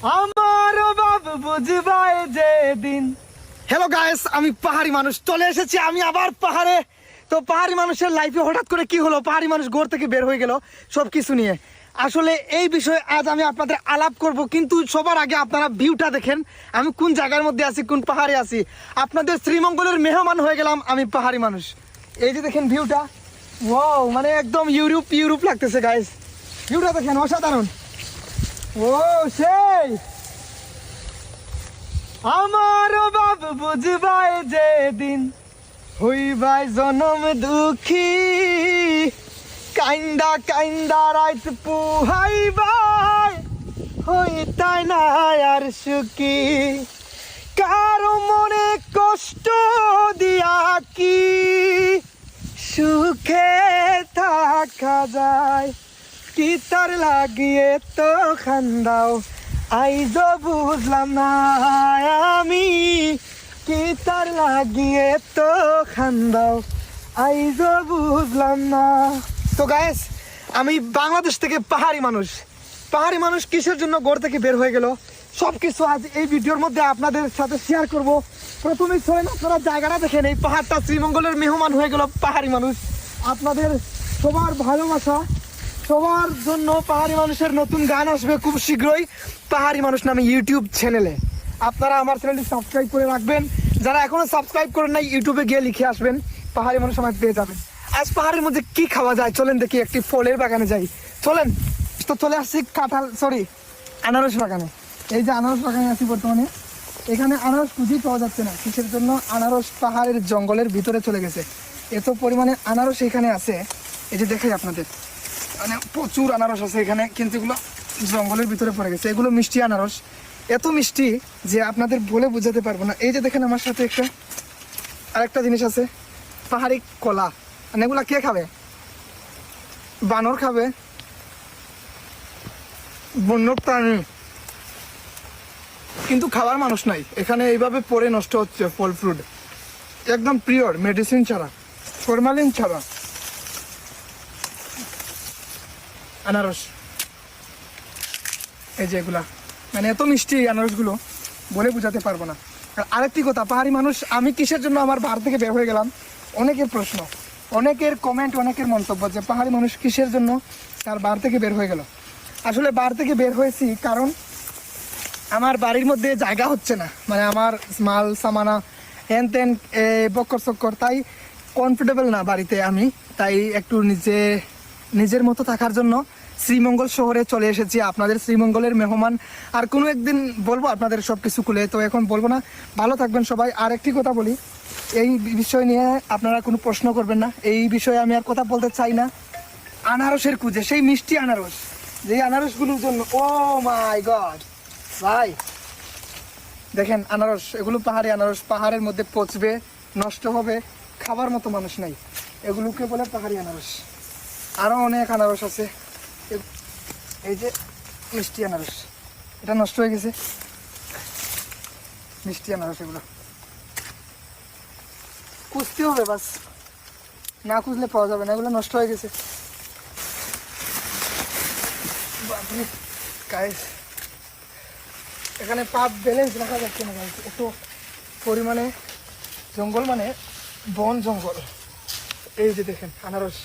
আমার বাবু বুঝবাই যেদিন। Hello guys, আমি পাহাড়ি মানুষ চলে এসেছি আমি আবার পাহাড়ে। তো পাহাড়ি মানুষের লাইফে হঠাৎ করে কি হলো, পাহাড়ি মানুষ ঘর থেকে বের হয়ে গেল সবকিছু নিয়ে। আসলে এই বিষয়ে আজ আমি আপনাদের আলাপ করব, কিন্তু সবার আগে আপনারা ভিউটা দেখেন, আমি কোন জায়গার মধ্যে আছি, কোন পাহাড়ে আছি। আপনাদের শ্রীমঙ্গলের মেহমান হয়ে গেলাম আমি পাহাড়ি মানুষ। এই যে দেখেন ভিউটা, ওয়াও, মানে একদম ইউরোপ লাগতেছে গাইস। ভিউটা দেখেন, অসাধারণ। ও সেই আমার বাবু বুঝবাই যেদিন, হইবাই জনম দুঃখী, কাইন্দা কাইন্দা রাইত পুহাইবাই, হইতাই না আর সুখী। কারো মনে কষ্ট দিয়া কি সুখে থাকা যায়, কি তার লাগিয়ে তো খান্দাও আইজ বুঝলাম না আমি, কি তার লাগিয়ে তো খান্দাও আইজ বুঝলাম না। তো গাইস, আমি বাংলাদেশ থেকে পাহাড়ি মানুষ কিসের জন্য ঘর থেকে বের হয়ে গেল সবকিছু আজ এই ভিডিওর মধ্যে আপনাদের সাথে শেয়ার করব। প্রথমে চলেন আপনারা জায়গাটা দেখেন, এই পাহাড়টা শ্রীমঙ্গলের মেহমান হয়ে গেল পাহাড়ি মানুষ। আপনাদের সবার ভালোবাসা, সবার জন্য পাহাড়ি মানুষের নতুন গান আসবে খুব শীঘ্রই পাহাড়ি মানুষ নামে ইউটিউব চ্যানেলে। আপনারা আমার চ্যানেলটি সাবস্ক্রাইব করে রাখবেন, যারা এখনো সাবস্ক্রাইব করেন নাই ইউটিউবে গিয়ে লিখে আসবেন পাহাড়ি মানুষ আমায় পেয়ে যাবেন। আজ পাহাড়ের মধ্যে কি খাওয়া যায় চলেন দেখি, একটি ফলের বাগানে যাই চলেন। তো চলে আসছি আনারস বাগানে। এই যে আনারস বাগানে আছি বর্তমানে, এখানে আনারস খুঁজেই পাওয়া যাচ্ছে না, কিসের জন্য? আনারস পাহাড়ের জঙ্গলের ভিতরে চলে গেছে, এত পরিমাণে আনারস এখানে আছে। এই যে দেখাই আপনাদের, মানে প্রচুর আনারস আছে এখানে, কিন্তু এগুলো জঙ্গলের ভিতরে পড়ে গেছে। এগুলো মিষ্টি আনারস, এত মিষ্টি যে আপনাদের বলে বোঝাতে পারবো না। এই যে দেখেন আমার সাথে আরেকটা জিনিস আছে, পাহাড়ি কলা। মানে এগুলা কে খাবে? বানর খাবে, বন্য প্রাণী, কিন্তু খাওয়ার মানুষ নাই এখানে। এইভাবে পরে নষ্ট হচ্ছে ফল ফ্রুট, একদম পিওর, মেডিসিন ছাড়া, ফরমালিন ছাড়া আনারস। এই যে এগুলা, মানে এত মিষ্টি এই আনারসগুলো বলে বোঝাতে পারবো না। আর আরেকটি কথা, পাহাড়ি মানুষ আমি কিসের জন্য আমার বাড়ি থেকে বের হয়ে গেলাম, অনেকের প্রশ্ন, অনেকের কমেন্ট, অনেকের মন্তব্য যে পাহাড়ি মানুষ কিসের জন্য তার বাড়ি থেকে বের হয়ে গেল। আসলে বাড়ি থেকে বের হয়েছি কারণ আমার বাড়ির মধ্যে জায়গা হচ্ছে না, মানে আমার মাল সামানা হেন তেন বক্কর চক্কর, তাই কমফোর্টেবল না বাড়িতে আমি। তাই একটু নিজের মতো থাকার জন্য শ্রীমঙ্গল শহরে চলে এসেছি, আপনাদের শ্রীমঙ্গলের মেহমান। আর কোনো একদিন বলবো আপনাদের সব কিছু খুলে, তো এখন বলবো না। ভালো থাকবেন সবাই। আর একটি কথা বলি, এই বিষয় নিয়ে আপনারা কোনো প্রশ্ন করবেন না, এই বিষয়ে আমি আর কথা বলতে চাই না। আনারসের খুঁজে, সেই মিষ্টি আনারস, যেই আনারসগুলোর জন্য, ও মাই গড ভাই দেখেন আনারস, এগুলো পাহাড়ি আনারস, পাহাড়ের মধ্যে পচবে, নষ্ট হবে, খাবার মতো মানুষ নাই, এগুলোকে বলে পাহাড়ি আনারস। আরও অনেক আনারস আছে, এই যে মিষ্টি আনারস, এটা নষ্ট হয়ে গেছে, মিষ্টি আনারস। এগুলো খুঁজতে হবে, বাস না খুঁজলে পাওয়া যাবে না, এগুলো নষ্ট হয়ে গেছে। গাইস, এখানে পাপ ব্যালেন্স রাখা যাচ্ছে না গাইস, এত পরিমাণে জঙ্গল, মানে বন জঙ্গল। এই যে দেখেন আনারস,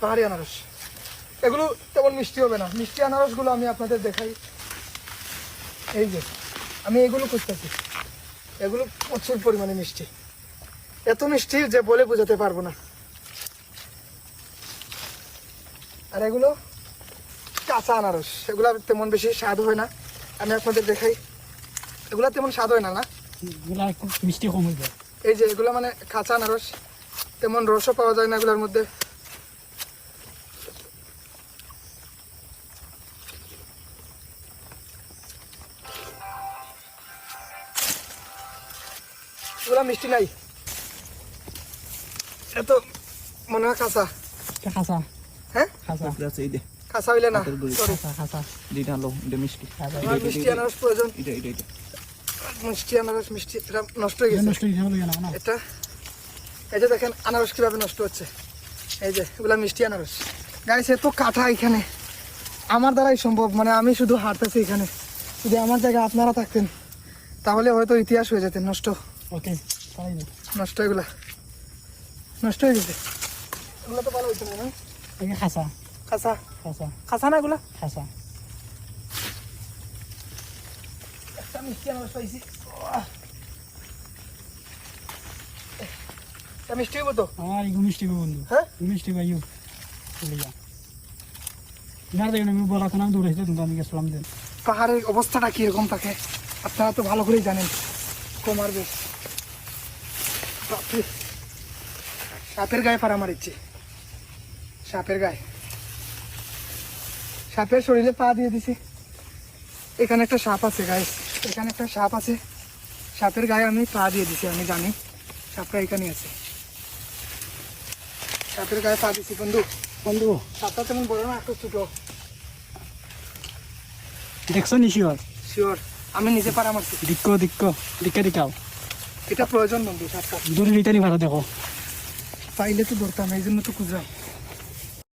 পাহাড়ি আনারস, এগুলো তেমন মিষ্টি হবে না। মিষ্টি আনারসগুলো আমি আপনাদের দেখাই, এই যে আমি এগুলো খুঁজতেছি, এগুলো প্রচুর পরিমাণে মিষ্টি, এত মিষ্টি যে বলে বোঝাতে পারবো না। আর এগুলো কাঁচা আনারস, এগুলো তেমন বেশি স্বাদ হয় না, আমি আপনাদের দেখাই, এগুলো তেমন স্বাদ হয় না, না মিষ্টি কম হয়ে যায়। এই যে এগুলো মানে কাঁচা আনারস, তেমন রসও পাওয়া যায় না এগুলোর মধ্যে। এগুলো মিষ্টি নাই, এত মনে হয় কাঁচা। খাসা, হ্যাঁ খাসা কাঁচা হইলে না, সরি, খাসা মিষ্টি আনারস প্রয়োজন। মিষ্টি আনারস, মিষ্টি, এটা নষ্ট হয়ে গেছে, নষ্ট হয়ে যাবে না। এটা এই যে দেখেন আনারস কিভাবে নষ্ট হচ্ছে, এই যে এগুলা মিষ্টি আনারস। গাইস, এত কাঁটা এখানে, আমার দ্বারাই সম্ভব, মানে আমি শুধু হাঁটতেছি এখানে। যদি আমার জায়গায় আপনারা থাকতেন তাহলে হয়তো ইতিহাস হয়ে যেতেন নষ্ট। ওকে তাই না নষ্ট এগুলা নষ্ট হয়ে গেছে। এগুলো তো ভালো হইতো না, না? এই খাসা খাসা খাসা খাসা না এগুলা। খাসা একটা মিষ্টি আনারস পাইছি। এটা মিষ্টি হইব তো? আমার এই মিষ্টি বন্ধু হ্যাঁ মিষ্টি ভাইও চলে যা না দেখেন আমি বলা তো নাম দৌড়াইছে কিন্তু আমি গেছিলাম দিন পাহাড়ের অবস্থাটা কিরকম থাকে আপনারা তো ভালো করেই জানেন। কমার বেশ বাপরে, সাপের গায়ে পাড়া মারিচ্ছে। সাপের গায়ে, সাপের শরীরে পা দিয়ে দিছে। এখানে একটা সাপ আছে গায়ে, এখানে একটা সাপ আছে। সাপের গায়ে আমি পা দিয়ে দিছি, আমি জানি সাপটা এখানে আছে। সাপের গায়ে পা দিছি বন্ধু। বন্ধু সাপটা তেমন বড় না, একটু ছোট। দেখছো নি শিওর শিওর আমি নিজে পাড়া মারছি। দিক্কো দিকাও এটা প্রয়োজন বন্ধু সাপটা। দূরে লিটানি ভাড়া দেখো পাইলে তো ধরতাম, এই জন্য তো খুঁজলাম।